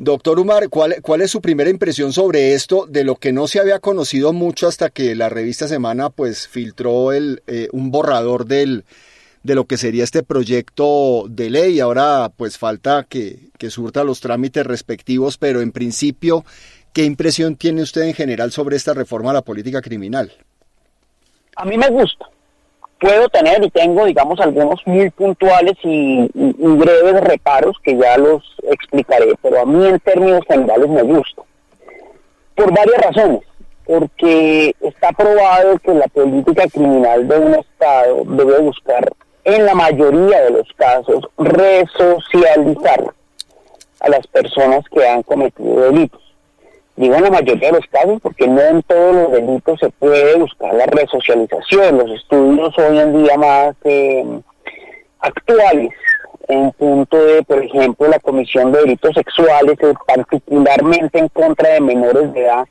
Doctor Umar, ¿cuál es su primera impresión sobre esto, de lo que no se había conocido mucho hasta que la revista Semana pues filtró un borrador de lo que sería este proyecto de ley? Ahora pues falta que surta los trámites respectivos, pero en principio, ¿qué impresión tiene usted en general sobre esta reforma a la política criminal? A mí me gusta. Puedo tener y tengo, digamos, algunos muy puntuales y breves reparos que ya los explicaré, pero a mí en términos generales me gusta. Por varias razones. Porque está probado que la política criminal de un Estado debe buscar, en la mayoría de los casos, resocializar a las personas que han cometido delitos. Digo en la mayoría de los casos porque no en todos los delitos se puede buscar la resocialización. Los estudios hoy en día más actuales, en punto de, por ejemplo, la comisión de delitos sexuales, particularmente en contra de menores de edad,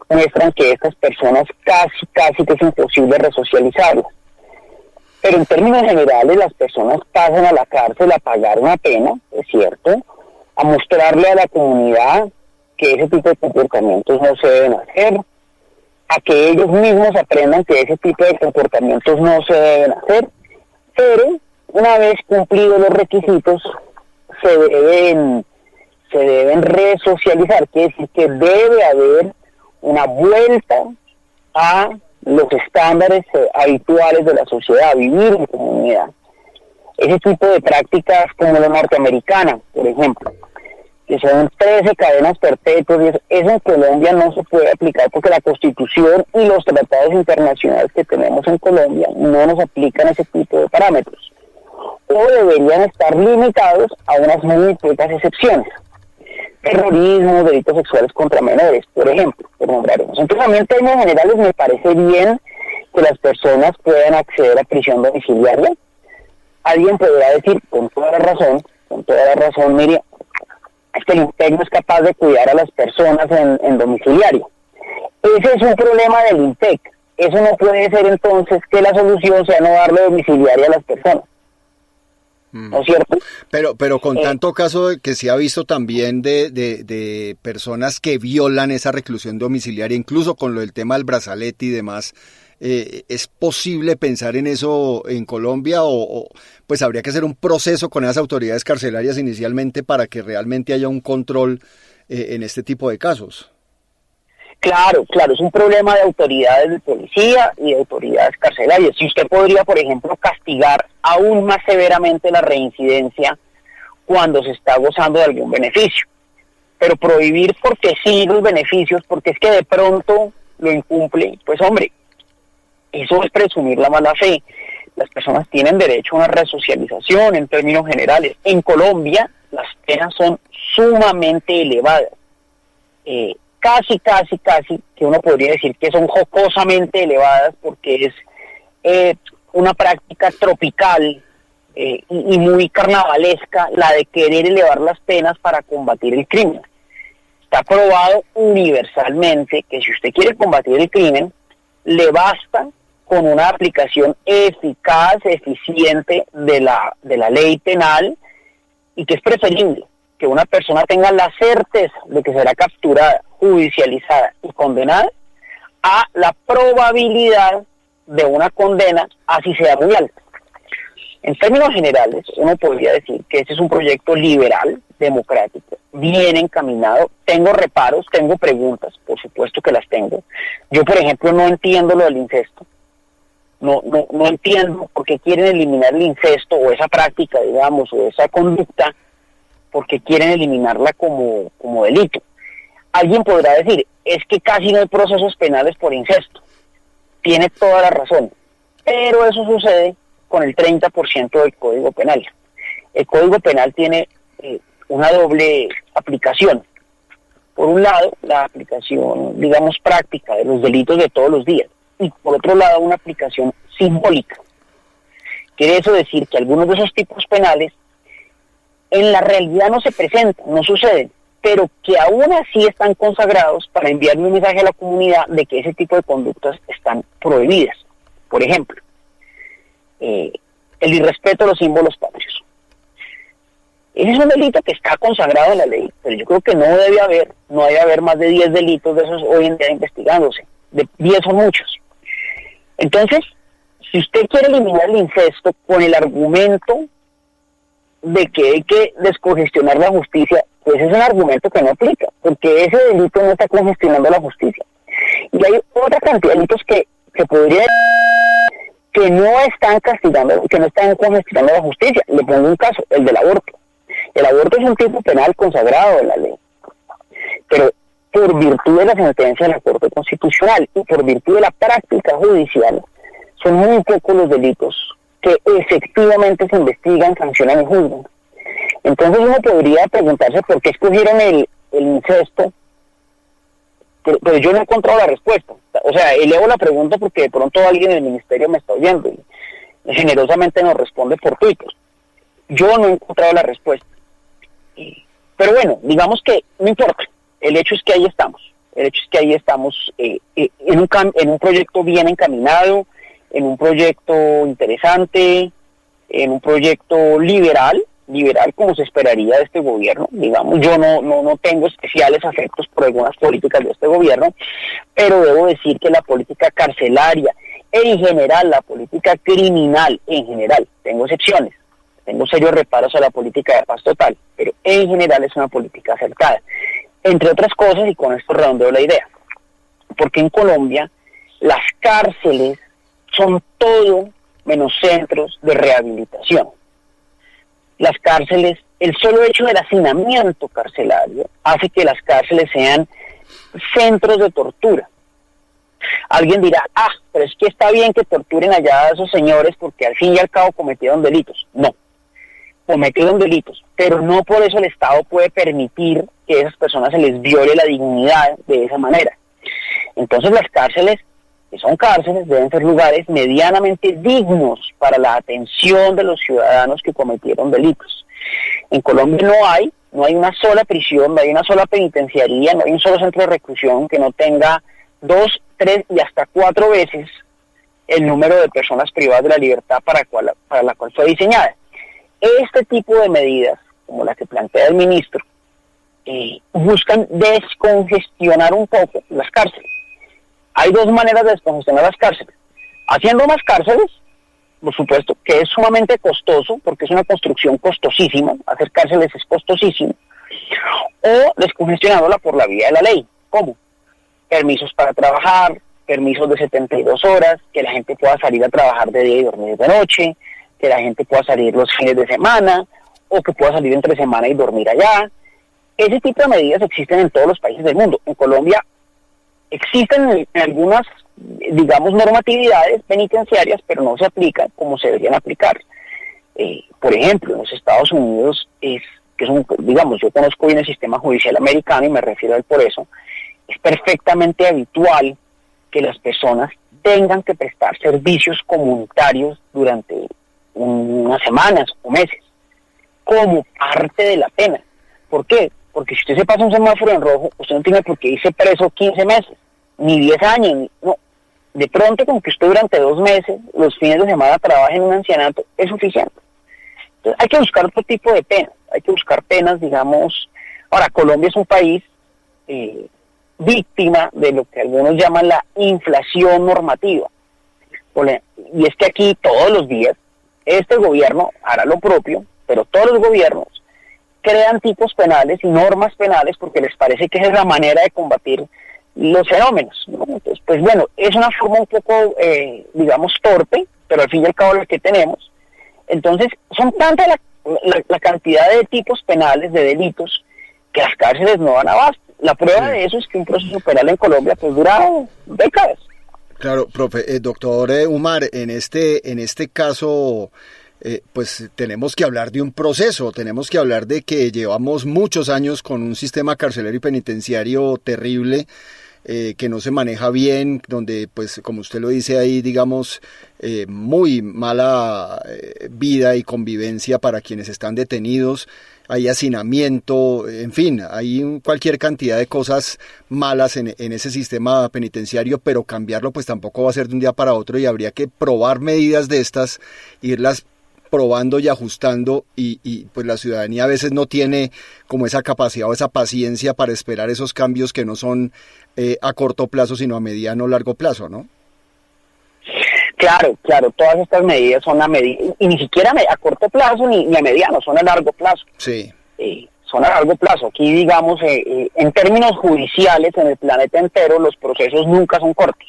muestran que estas personas casi que es imposible resocializarlas. Pero en términos generales las personas pasan a la cárcel a pagar una pena, es cierto, a mostrarle a la comunidad que ese tipo de comportamientos no se deben hacer, a que ellos mismos aprendan que ese tipo de comportamientos no se deben hacer, pero una vez cumplidos los requisitos se deben resocializar, quiere decir que debe haber una vuelta a los estándares habituales de la sociedad, a vivir en comunidad. Ese tipo de prácticas como la norteamericana, por ejemplo, que son 13 cadenas perpetuas, eso en Colombia no se puede aplicar porque la Constitución y los tratados internacionales que tenemos en Colombia no nos aplican ese tipo de parámetros, o deberían estar limitados a unas muy pocas excepciones. Terrorismo, delitos sexuales contra menores, por ejemplo, por nombrarlos. Entonces, a mí en términos generales me parece bien que las personas puedan acceder a prisión domiciliaria. Alguien podrá decir, con toda la razón, Miriam, es que el INPEC no es capaz de cuidar a las personas en domiciliario. Ese es un problema del INPEC. Eso no puede ser entonces que la solución sea no darle domiciliaria a las personas. ¿No es cierto? Pero con tanto caso que se ha visto también de personas que violan esa reclusión domiciliaria, incluso con lo del tema del brazalete y demás, ¿es posible pensar en eso en Colombia o pues habría que hacer un proceso con esas autoridades carcelarias inicialmente para que realmente haya un control en este tipo de casos? Claro, es un problema de autoridades de policía y de autoridades carcelarias. Si usted podría, por ejemplo, castigar aún más severamente la reincidencia cuando se está gozando de algún beneficio, pero prohibir porque sí los beneficios, porque es que de pronto lo incumple, pues hombre, eso es presumir la mala fe. Las personas tienen derecho a una resocialización en términos generales. En Colombia las penas son sumamente elevadas. Casi que uno podría decir que son jocosamente elevadas porque es una práctica tropical y muy carnavalesca la de querer elevar las penas para combatir el crimen. Está probado universalmente que si usted quiere combatir el crimen, le basta con una aplicación eficaz, eficiente de la ley penal, y que es preferible que una persona tenga la certeza de que será capturada, judicializada y condenada, a la probabilidad de una condena, así sea muy alta. En términos generales, uno podría decir que este es un proyecto liberal, democrático, bien encaminado. Tengo reparos, tengo preguntas, por supuesto que las tengo. Yo, por ejemplo, no entiendo lo del incesto. No entiendo por qué quieren eliminar el incesto o esa práctica, digamos, o esa conducta, porque quieren eliminarla como delito. Alguien podrá decir, es que casi no hay procesos penales por incesto. Tiene toda la razón, pero eso sucede con el 30% del Código Penal. El Código Penal tiene una doble aplicación. Por un lado, la aplicación, digamos, práctica de los delitos de todos los días, y por otro lado, una aplicación simbólica. Quiere eso decir que algunos de esos tipos penales en la realidad no se presentan, no suceden, pero que aún así están consagrados para enviar un mensaje a la comunidad de que ese tipo de conductas están prohibidas. Por ejemplo, el irrespeto a los símbolos patrios. Ese es un delito que está consagrado en la ley, pero yo creo que no debe haber más de 10 delitos de esos hoy en día investigándose. De 10 son muchos. Entonces, si usted quiere eliminar el incesto con el argumento de que hay que descongestionar la justicia, pues ese es un argumento que no aplica, porque ese delito no está congestionando la justicia. Y hay otra cantidad de delitos que podría que no están castigando, que no están congestionando la justicia. Le pongo un caso, el del aborto. El aborto es un tipo penal consagrado en la ley, pero por virtud de la sentencia de la Corte Constitucional y por virtud de la práctica judicial, son muy pocos los delitos que efectivamente se investigan, sancionan y juzgan. Entonces uno podría preguntarse por qué escogieron el incesto, pero yo no he encontrado la respuesta. O sea, elevo la pregunta porque de pronto alguien en el ministerio me está oyendo y generosamente nos responde por Twitter. Yo no he encontrado la respuesta. Pero bueno, digamos que no importa. El hecho es que ahí estamos. El hecho es que ahí estamos en un proyecto bien encaminado, en un proyecto interesante, en un proyecto liberal como se esperaría de este gobierno. Digamos, yo no tengo especiales afectos por algunas políticas de este gobierno, pero debo decir que la política carcelaria en general, la política criminal en general, tengo excepciones, tengo serios reparos a la política de paz total, pero en general es una política acertada. Entre otras cosas, y con esto redondeo la idea, porque en Colombia las cárceles son todo menos centros de rehabilitación. Las cárceles, el solo hecho del hacinamiento carcelario hace que las cárceles sean centros de tortura. Alguien dirá, pero es que está bien que torturen allá a esos señores porque al fin y al cabo cometieron delitos. No, cometieron delitos, pero no por eso el Estado puede permitir que a esas personas se les viole la dignidad de esa manera. Entonces las cárceles, que son cárceles, deben ser lugares medianamente dignos para la atención de los ciudadanos que cometieron delitos. En Colombia no hay una sola prisión, no hay una sola penitenciaría, no hay un solo centro de reclusión que no tenga 2, 3 y hasta 4 veces el número de personas privadas de la libertad para la cual fue diseñada. Este tipo de medidas, como la que plantea el ministro, buscan descongestionar un poco las cárceles. Hay dos maneras de descongestionar las cárceles. Haciendo más cárceles, por supuesto, que es sumamente costoso, porque es una construcción costosísima, hacer cárceles es costosísimo, o descongestionándola por la vía de la ley. ¿Cómo? Permisos para trabajar, permisos de 72 horas, que la gente pueda salir a trabajar de día y dormir de noche, que la gente pueda salir los fines de semana, o que pueda salir entre semana y dormir allá. Ese tipo de medidas existen en todos los países del mundo. En Colombia existen en algunas, digamos, normatividades penitenciarias, pero no se aplican como se deberían aplicar. Por ejemplo, en los Estados Unidos, digamos, yo conozco bien el sistema judicial americano y me refiero a él por eso, es perfectamente habitual que las personas tengan que prestar servicios comunitarios durante unas semanas o meses, como parte de la pena. ¿Por qué? Porque si usted se pasa un semáforo en rojo, usted no tiene por qué irse preso 15 meses, ni 10 años, no. De pronto, como que usted durante 2 meses, los fines de semana trabaje en un ancianato, es suficiente. Entonces, hay que buscar otro tipo de penas, hay que buscar penas, digamos. Ahora, Colombia es un país víctima de lo que algunos llaman la inflación normativa. Y es que aquí todos los días, este gobierno hará lo propio, pero todos los gobiernos crean tipos penales y normas penales porque les parece que esa es la manera de combatir los fenómenos, ¿no? Entonces, pues bueno, es una forma un poco, digamos, torpe, pero al fin y al cabo la que tenemos. Entonces, son tanta la cantidad de tipos penales, de delitos, que las cárceles no dan abasto. La prueba de eso es que un proceso penal en Colombia pues dura décadas. Claro, profe, doctor Umar, en este caso, pues tenemos que hablar de un proceso, tenemos que hablar de que llevamos muchos años con un sistema carcelario y penitenciario terrible, que no se maneja bien, donde pues como usted lo dice ahí, digamos, muy mala vida y convivencia para quienes están detenidos, hay hacinamiento, en fin, hay cualquier cantidad de cosas malas en ese sistema penitenciario, pero cambiarlo pues tampoco va a ser de un día para otro y habría que probar medidas de estas, irlas probando y ajustando y pues la ciudadanía a veces no tiene como esa capacidad o esa paciencia para esperar esos cambios que no son a corto plazo, sino a mediano o largo plazo, ¿no? Claro, todas estas medidas son y ni siquiera a corto plazo ni a mediano, son a largo plazo. Sí. Son a largo plazo. Aquí, digamos, en términos judiciales, en el planeta entero, los procesos nunca son cortos.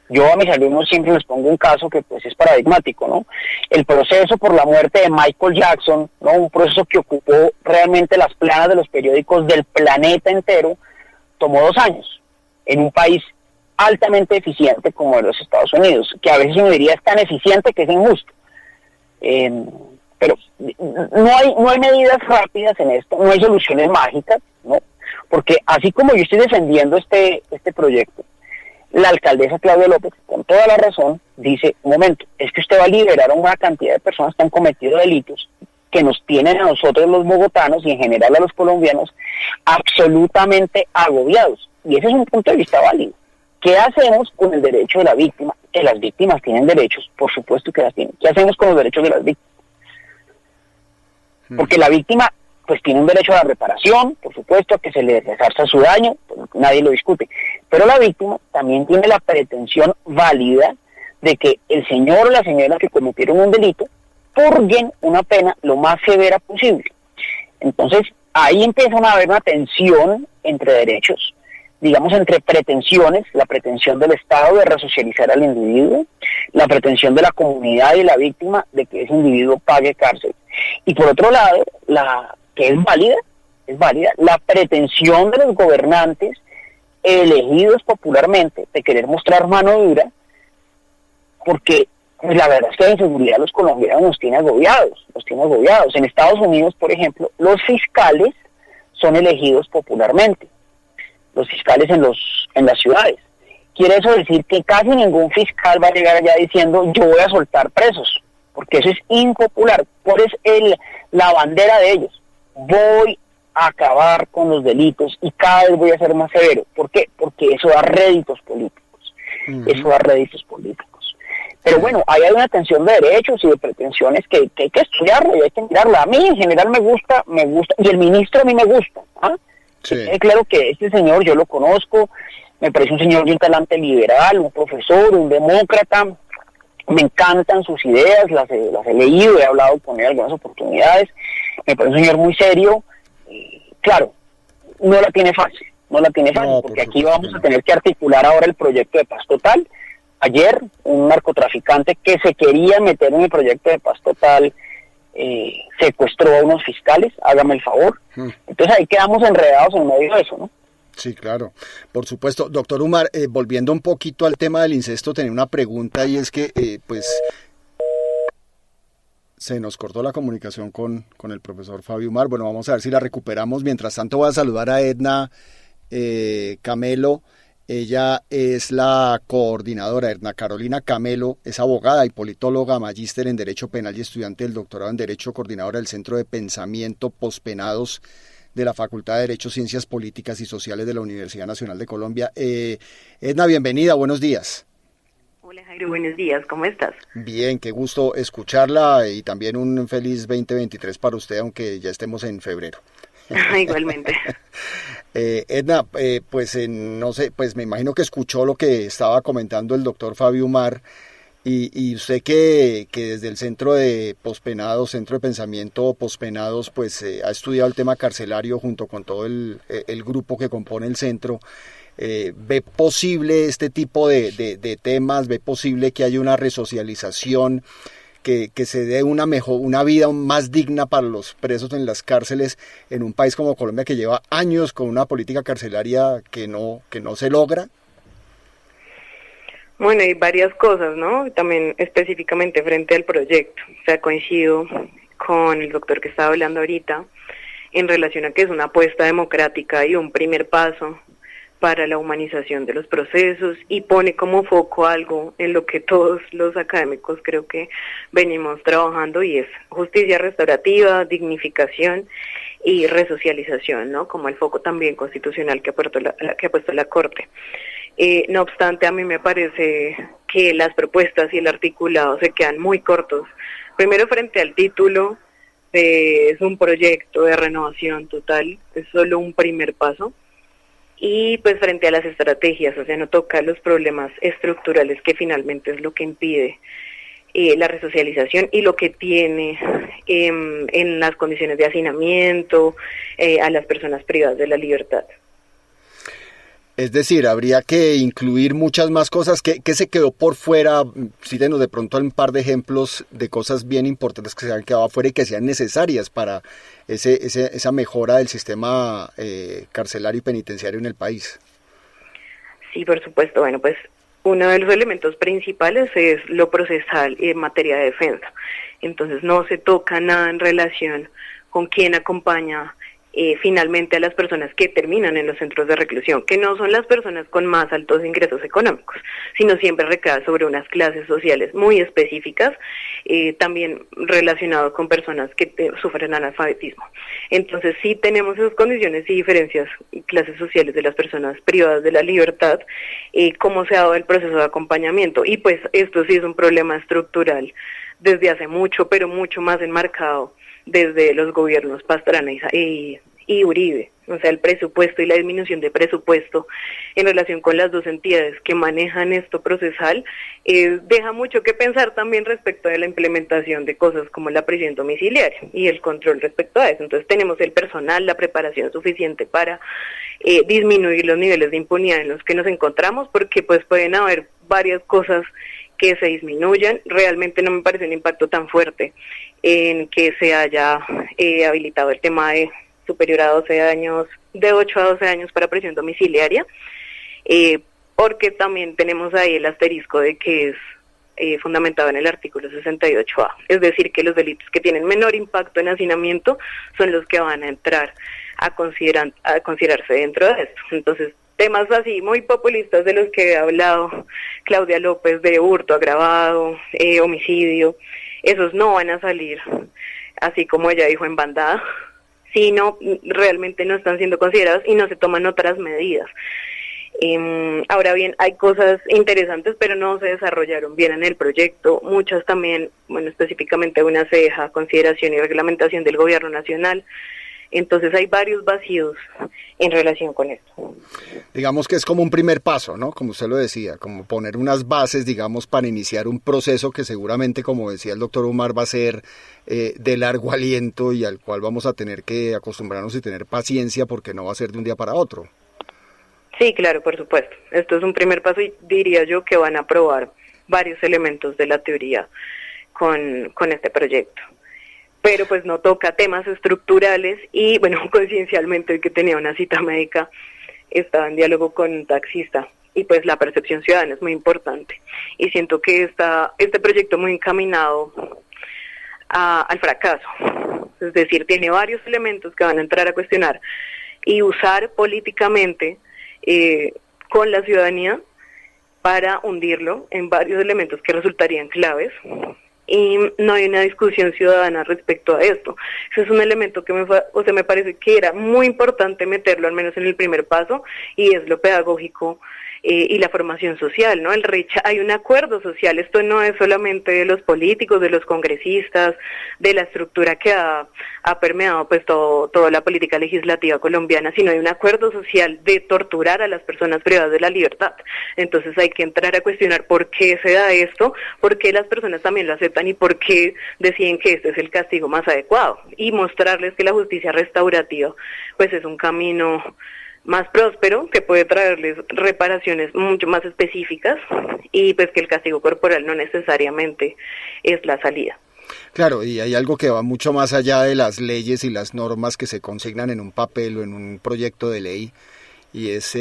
Yo a mis alumnos siempre les pongo un caso que pues es paradigmático, ¿no? El proceso por la muerte de Michael Jackson, ¿no? Un proceso que ocupó realmente las planas de los periódicos del planeta entero, tomó 2 años, en un país altamente eficiente como los Estados Unidos, que a veces uno diría es tan eficiente que es injusto. Pero no hay medidas rápidas en esto, no hay soluciones mágicas, ¿no? Porque así como yo estoy defendiendo este proyecto, la alcaldesa Claudia López, con toda la razón, dice, un momento, es que usted va a liberar a una cantidad de personas que han cometido delitos que nos tienen a nosotros los bogotanos y en general a los colombianos absolutamente agobiados. Y ese es un punto de vista válido. ¿Qué hacemos con el derecho de la víctima? Que las víctimas tienen derechos, por supuesto que las tienen. ¿Qué hacemos con los derechos de las víctimas? Porque la víctima pues tiene un derecho a la reparación, por supuesto, a que se le resarza su daño, pues, nadie lo discute. Pero la víctima también tiene la pretensión válida de que el señor o la señora que cometieron un delito purguen una pena lo más severa posible. Entonces, ahí empieza a haber una tensión entre derechos, digamos, entre pretensiones, la pretensión del Estado de resocializar al individuo, la pretensión de la comunidad y la víctima de que ese individuo pague cárcel. Y por otro lado, que es válida, la pretensión de los gobernantes elegidos popularmente de querer mostrar mano dura, porque pues, la verdad es que la inseguridad de los colombianos nos tiene agobiados. En Estados Unidos, por ejemplo, los fiscales son elegidos popularmente, los fiscales en las ciudades. Quiere eso decir que casi ningún fiscal va a llegar allá diciendo yo voy a soltar presos, porque eso es impopular. Por eso la bandera de ellos, voy a acabar con los delitos y cada vez voy a ser más severo. ¿Por qué? Porque eso da réditos políticos. Pero bueno, ahí hay una tensión de derechos y de pretensiones que hay que estudiarla y hay que mirarla. A mí en general me gusta, y el ministro a mí me gusta. Sí. Claro que este señor yo lo conozco, me parece un señor de un talante liberal, un profesor, un demócrata. Me encantan sus ideas, las he leído, he hablado con él en algunas oportunidades. Me parece un señor muy serio. Claro, no la tiene fácil, porque aquí vamos a tener que articular ahora el proyecto de paz total. Ayer, un narcotraficante que se quería meter en el proyecto de paz total secuestró a unos fiscales, hágame el favor. Entonces ahí quedamos enredados en medio de eso, ¿no? Sí, claro, por supuesto. Doctor Umar, volviendo un poquito al tema del incesto, tenía una pregunta y es que, pues, se nos cortó la comunicación con el profesor Fabio Umar. Bueno, vamos a ver si la recuperamos. Mientras tanto voy a saludar a Edna Camelo. Ella es la coordinadora, Edna Carolina Camelo, es abogada y politóloga, magíster en Derecho Penal y estudiante del doctorado en Derecho, coordinadora del Centro de Pensamiento Pospenados de la Facultad de Derecho, Ciencias Políticas y Sociales de la Universidad Nacional de Colombia. Edna, bienvenida, buenos días. Hola Jairo, buenos días, ¿cómo estás? Bien, qué gusto escucharla y también un feliz 2023 para usted, aunque ya estemos en febrero. Igualmente. Edna, pues no sé, pues me imagino que escuchó lo que estaba comentando el doctor Fabio Umar y usted que desde el Centro de Pospenados, Centro de Pensamiento Pospenados, pues ha estudiado el tema carcelario junto con todo el grupo que compone el centro. ¿Ve posible este tipo de temas? ¿Ve posible que haya una resocialización, que se dé una vida más digna para los presos en las cárceles en un país como Colombia que lleva años con una política carcelaria que no se logra? Bueno, hay varias cosas, ¿no? También específicamente frente al proyecto. O sea, coincido con el doctor que estaba hablando ahorita en relación a que es una apuesta democrática y un primer paso para la humanización de los procesos y pone como foco algo en lo que todos los académicos creo que venimos trabajando y es justicia restaurativa, dignificación y resocialización, ¿no? Como el foco también constitucional que ha puesto la Corte. No obstante, a mí me parece que las propuestas y el articulado se quedan muy cortos primero frente al título, es un proyecto de renovación total, es solo un primer paso. Y pues frente a las estrategias, o sea, no toca los problemas estructurales que finalmente es lo que impide la resocialización y lo que tiene en las condiciones de hacinamiento a las personas privadas de la libertad. Es decir, habría que incluir muchas más cosas. ¿Qué se quedó por fuera? Síguenos de pronto un par de ejemplos de cosas bien importantes que se han quedado afuera y que sean necesarias para esa mejora del sistema carcelario y penitenciario en el país. Sí, por supuesto. Bueno, pues uno de los elementos principales es lo procesal y en materia de defensa. Entonces no se toca nada en relación con quién acompaña finalmente a las personas que terminan en los centros de reclusión, que no son las personas con más altos ingresos económicos, sino siempre recae sobre unas clases sociales muy específicas, también relacionado con personas que sufren analfabetismo. Entonces sí tenemos esas condiciones y diferencias, clases sociales de las personas privadas de la libertad, cómo se ha dado el proceso de acompañamiento, y pues esto sí es un problema estructural desde hace mucho, pero mucho más enmarcado desde los gobiernos Pastrana y Uribe, o sea, el presupuesto y la disminución de presupuesto en relación con las dos entidades que manejan esto procesal, deja mucho que pensar también respecto de la implementación de cosas como la prisión domiciliaria y el control respecto a eso. Entonces tenemos el personal, la preparación suficiente para disminuir los niveles de impunidad en los que nos encontramos, porque pues pueden haber varias cosas que se disminuyan. Realmente no me parece un impacto tan fuerte en que se haya habilitado el tema de superior a 12 años, de 8 a 12 años para prisión domiciliaria, porque también tenemos ahí el asterisco de que es fundamentado en el artículo 68A, es decir, que los delitos que tienen menor impacto en hacinamiento son los que van a entrar a considerarse dentro de esto. Entonces, temas así muy populistas de los que ha hablado Claudia López, de hurto agravado, homicidio, esos no van a salir, así como ella dijo, en bandada, sino realmente no están siendo considerados y no se toman otras medidas. Ahora bien, hay cosas interesantes, pero no se desarrollaron bien en el proyecto. Muchas también, bueno, específicamente una se deja a consideración y reglamentación del gobierno nacional. Entonces hay varios vacíos en relación con esto. Digamos que es como un primer paso, ¿no? Como usted lo decía, como poner unas bases, digamos, para iniciar un proceso que seguramente, como decía el doctor Umar, va a ser de largo aliento y al cual vamos a tener que acostumbrarnos y tener paciencia porque no va a ser de un día para otro. Sí, claro, por supuesto. Esto es un primer paso y diría yo que van a probar varios elementos de la teoría con este proyecto. Pero pues no toca temas estructurales y, bueno, coincidencialmente hoy que tenía una cita médica, estaba en diálogo con un taxista y pues la percepción ciudadana es muy importante. Y siento que este proyecto muy encaminado al fracaso, es decir, tiene varios elementos que van a entrar a cuestionar y usar políticamente con la ciudadanía para hundirlo en varios elementos que resultarían claves. Y no hay una discusión ciudadana respecto a esto. Ese es un elemento que me parece que era muy importante meterlo, al menos en el primer paso, y es lo pedagógico y la formación social, ¿no? Hay un acuerdo social, esto no es solamente de los políticos, de los congresistas, de la estructura que ha permeado pues toda la política legislativa colombiana, sino hay un acuerdo social de torturar a las personas privadas de la libertad. Entonces hay que entrar a cuestionar por qué se da esto, por qué las personas también lo aceptan y por qué deciden que este es el castigo más adecuado, y mostrarles que la justicia restaurativa pues es un camino más próspero, que puede traerles reparaciones mucho más específicas, y pues que el castigo corporal no necesariamente es la salida. Claro, y hay algo que va mucho más allá de las leyes y las normas que se consignan en un papel o en un proyecto de ley, y es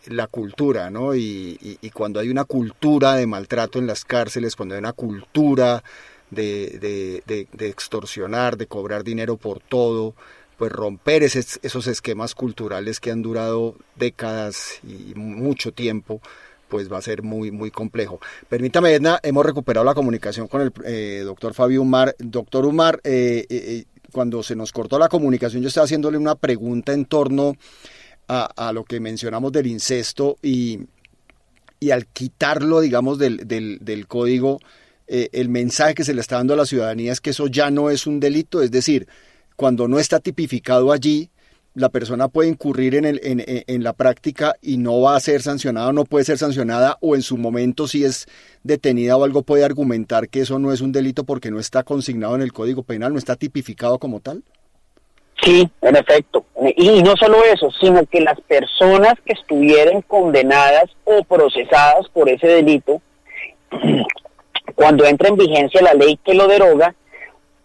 la cultura, ¿no? Y cuando hay una cultura de maltrato en las cárceles, cuando hay una cultura de extorsionar, de cobrar dinero por todo, pues romper esos esquemas culturales que han durado décadas y mucho tiempo, pues va a ser muy, muy complejo. Permítame, Edna, hemos recuperado la comunicación con el doctor Fabio Umar. Doctor Umar, cuando se nos cortó la comunicación, yo estaba haciéndole una pregunta en torno a lo que mencionamos del incesto, y al quitarlo, digamos, del código, el mensaje que se le está dando a la ciudadanía es que eso ya no es un delito, es decir, cuando no está tipificado allí, la persona puede incurrir en la práctica y no va a ser sancionada, no puede ser sancionada, o en su momento, si es detenida o algo, puede argumentar que eso no es un delito porque no está consignado en el Código Penal, no está tipificado como tal. Sí, en efecto. Y no solo eso, sino que las personas que estuvieran condenadas o procesadas por ese delito, cuando entra en vigencia la ley que lo deroga,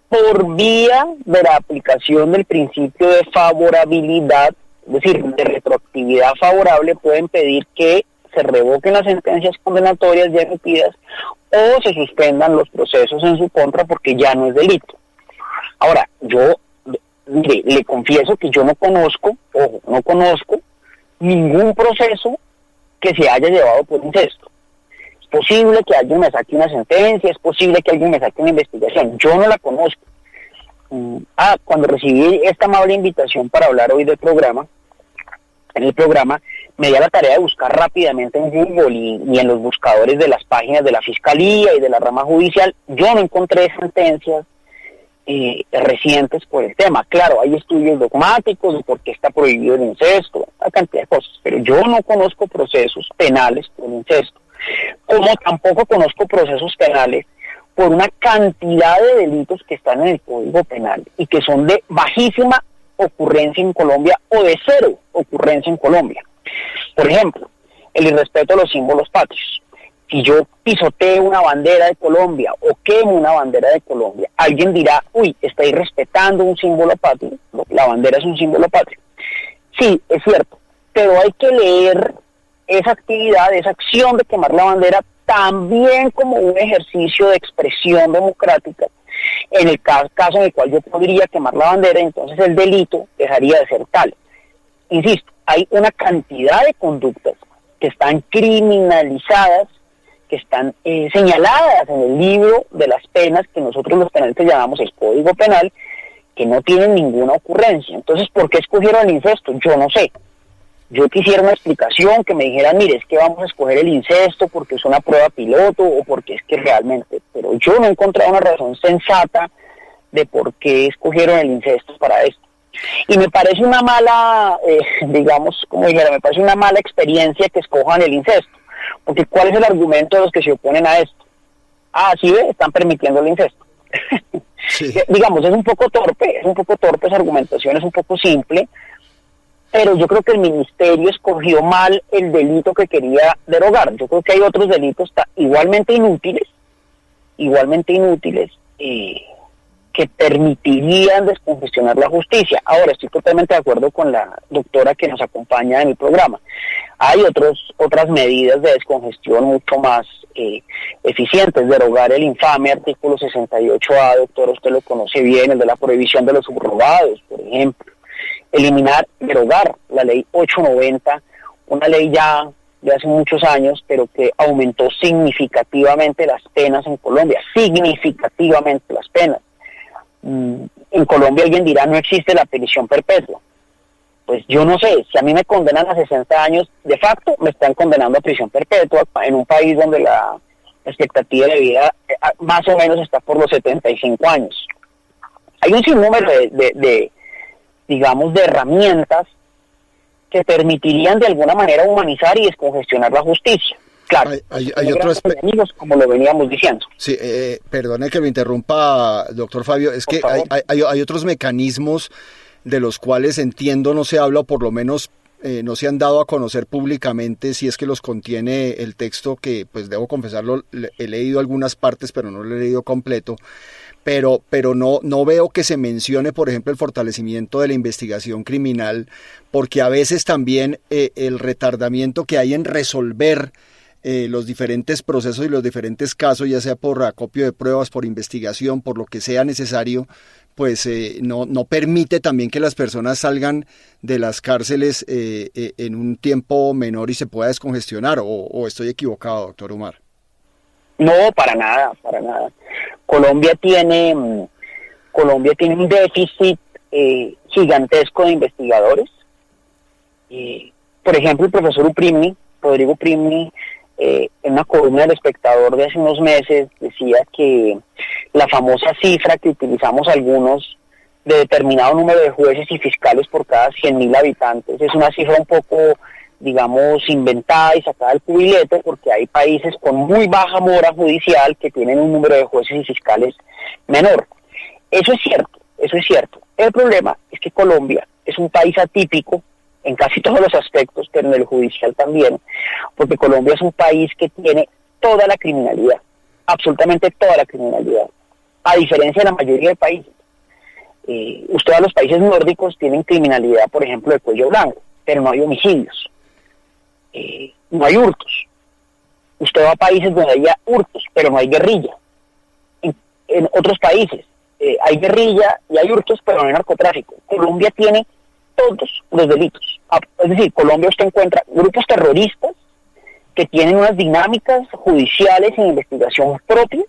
por vía de la aplicación del principio de favorabilidad, es decir, de retroactividad favorable, pueden pedir que se revoquen las sentencias condenatorias ya emitidas o se suspendan los procesos en su contra porque ya no es delito. Ahora, yo le confieso que yo no conozco ningún proceso que se haya llevado por incesto. Es posible que alguien me saque una sentencia, es posible que alguien me saque una investigación, yo no la conozco. Cuando recibí esta amable invitación para hablar hoy del programa, en el programa me di a la tarea de buscar rápidamente en Google y en los buscadores de las páginas de la Fiscalía y de la rama judicial. Yo no encontré sentencias recientes por el tema. Claro, hay estudios dogmáticos de por qué está prohibido el incesto, una cantidad de cosas, pero yo no conozco procesos penales por incesto, como tampoco conozco procesos penales por una cantidad de delitos que están en el Código Penal y que son de bajísima ocurrencia en Colombia o de cero ocurrencia en Colombia. Por ejemplo, el irrespeto a los símbolos patrios. Si yo pisoteo una bandera de Colombia o quemo una bandera de Colombia, alguien dirá, uy, está irrespetando un símbolo patrio, la bandera es un símbolo patrio. Sí, es cierto, pero hay que leer esa actividad, esa acción de quemar la bandera también como un ejercicio de expresión democrática. En el caso en el cual yo podría quemar la bandera, entonces el delito dejaría de ser tal. Insisto, hay una cantidad de conductas que están criminalizadas, que están señaladas en el libro de las penas que nosotros los penalistas llamamos el Código Penal, que no tienen ninguna ocurrencia. Entonces, ¿por qué escogieron el incesto? Yo no sé. Yo quisiera una explicación, que me dijeran, mire, es que vamos a escoger el incesto porque es una prueba piloto o porque es que realmente, pero yo no he encontrado una razón sensata de por qué escogieron el incesto para esto. Y me parece una mala, me parece una mala experiencia que escojan el incesto, porque ¿cuál es el argumento de los que se oponen a esto? Sí ve, están permitiendo el incesto. Sí. Digamos, es un poco torpe esa argumentación, es un poco simple, pero yo creo que el ministerio escogió mal el delito que quería derogar. Yo creo que hay otros delitos igualmente inútiles, que permitirían descongestionar la justicia. Ahora, estoy totalmente de acuerdo con la doctora que nos acompaña en el programa. Hay otras medidas de descongestión mucho más eficientes. Derogar el infame artículo 68A, doctora, usted lo conoce bien, el de la prohibición de los subrogados, por ejemplo. Derogar la ley 890, una ley ya de hace muchos años, pero que aumentó significativamente las penas en Colombia, significativamente las penas. En Colombia alguien dirá, no existe la prisión perpetua. Pues yo no sé, si a mí me condenan a 60 años, de facto me están condenando a prisión perpetua en un país donde la expectativa de vida más o menos está por los 75 años. Hay un sinnúmero de herramientas que permitirían de alguna manera humanizar y descongestionar la justicia. Claro, hay otro aspecto, como lo veníamos diciendo. Sí, perdone que me interrumpa, doctor Fabio, es que hay otros mecanismos de los cuales entiendo no se habla, o por lo menos no se han dado a conocer públicamente, si es que los contiene el texto, que pues debo confesarlo, he leído algunas partes, pero no lo he leído completo. Pero no veo que se mencione, por ejemplo, el fortalecimiento de la investigación criminal, porque a veces también el retardamiento que hay en resolver los diferentes procesos y los diferentes casos, ya sea por acopio de pruebas, por investigación, por lo que sea necesario, pues no permite también que las personas salgan de las cárceles en un tiempo menor y se pueda descongestionar, o estoy equivocado, doctor Umar. No, para nada. Colombia tiene un déficit gigantesco de investigadores. Por ejemplo, el profesor Rodrigo Uprimni, en una columna del Espectador de hace unos meses decía que la famosa cifra que utilizamos algunos de determinado número de jueces y fiscales por cada 100.000 habitantes es una cifra un poco, digamos, inventada y sacada del cubilete, porque hay países con muy baja mora judicial que tienen un número de jueces y fiscales menor. Eso es cierto, eso es cierto. El problema es que Colombia es un país atípico en casi todos los aspectos, pero en el judicial también, porque Colombia es un país que tiene toda la criminalidad, absolutamente toda la criminalidad, a diferencia de la mayoría de países. Usted va a los países nórdicos, tienen criminalidad, por ejemplo, de cuello blanco, pero no hay homicidios, no hay hurtos. Usted va a países donde haya hurtos, pero no hay guerrilla. En otros países hay guerrilla y hay hurtos, pero no hay narcotráfico. Colombia tiene todos los delitos. Es decir, Colombia usted encuentra grupos terroristas que tienen unas dinámicas judiciales e investigación propia.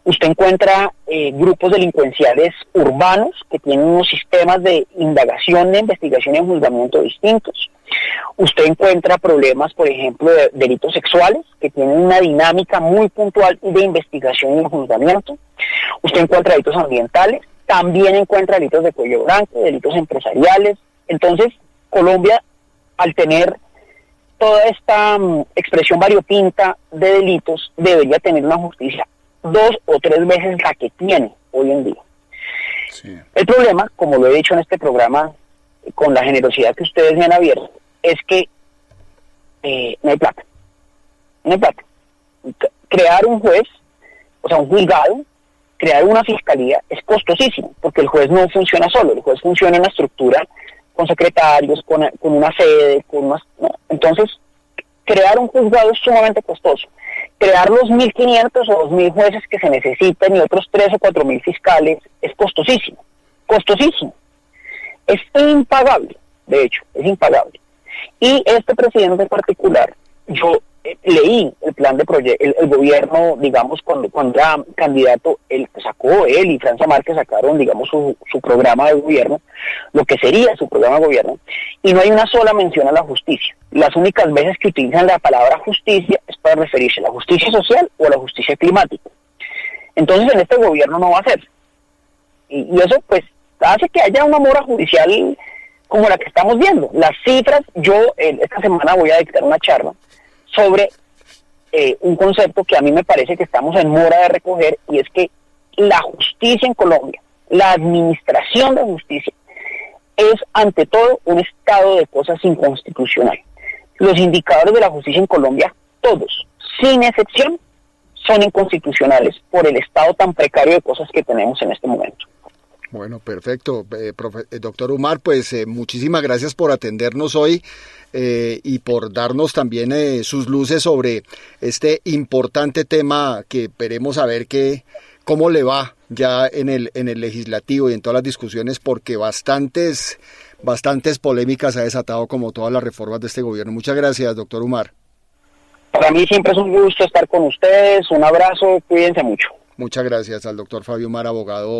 Usted encuentra grupos delincuenciales urbanos que tienen unos sistemas de indagación, de investigación y de juzgamiento distintos. Usted encuentra problemas, por ejemplo, de delitos sexuales que tienen una dinámica muy puntual de investigación y de juzgamiento. Usted encuentra delitos ambientales, también encuentra delitos de cuello blanco, delitos empresariales. Entonces, Colombia, al tener toda esta expresión variopinta de delitos, debería tener una justicia 2 o 3 veces la que tiene hoy en día. Sí. El problema, como lo he dicho en este programa, con la generosidad que ustedes me han abierto, es que no hay plata. No hay plata. Crear un juez, o sea, un juzgado, crear una fiscalía es costosísimo, porque el juez no funciona solo, el juez funciona en una estructura con secretarios, con una sede, ¿no? Entonces, crear un juzgado es sumamente costoso. Crear los 1.500 o 2.000 jueces que se necesitan y otros 3 o 4.000 fiscales es costosísimo, costosísimo. Es impagable, de hecho, es impagable. Y este presidente en particular, yo leí el plan de proyecto, el gobierno, digamos, cuando era candidato, él y Francia Márquez sacaron, digamos, su programa de gobierno, lo que sería su programa de gobierno, y no hay una sola mención a la justicia. Las únicas veces que utilizan la palabra justicia es para referirse a la justicia social o a la justicia climática. Entonces en este gobierno no va a ser. Y eso pues hace que haya una mora judicial como la que estamos viendo. Las cifras, yo esta semana voy a dictar una charla sobre un concepto que a mí me parece que estamos en mora de recoger, y es que la justicia en Colombia, la administración de justicia, es ante todo un estado de cosas inconstitucional. Los indicadores de la justicia en Colombia, todos, sin excepción, son inconstitucionales por el estado tan precario de cosas que tenemos en este momento. Bueno, perfecto. Doctor Umar, pues muchísimas gracias por atendernos hoy y por darnos también sus luces sobre este importante tema que esperemos a ver cómo le va ya en el legislativo y en todas las discusiones, porque bastantes polémicas ha desatado como todas las reformas de este gobierno. Muchas gracias, doctor Umar. Para mí siempre es un gusto estar con ustedes. Un abrazo, cuídense mucho. Muchas gracias al doctor Fabio Umar, abogado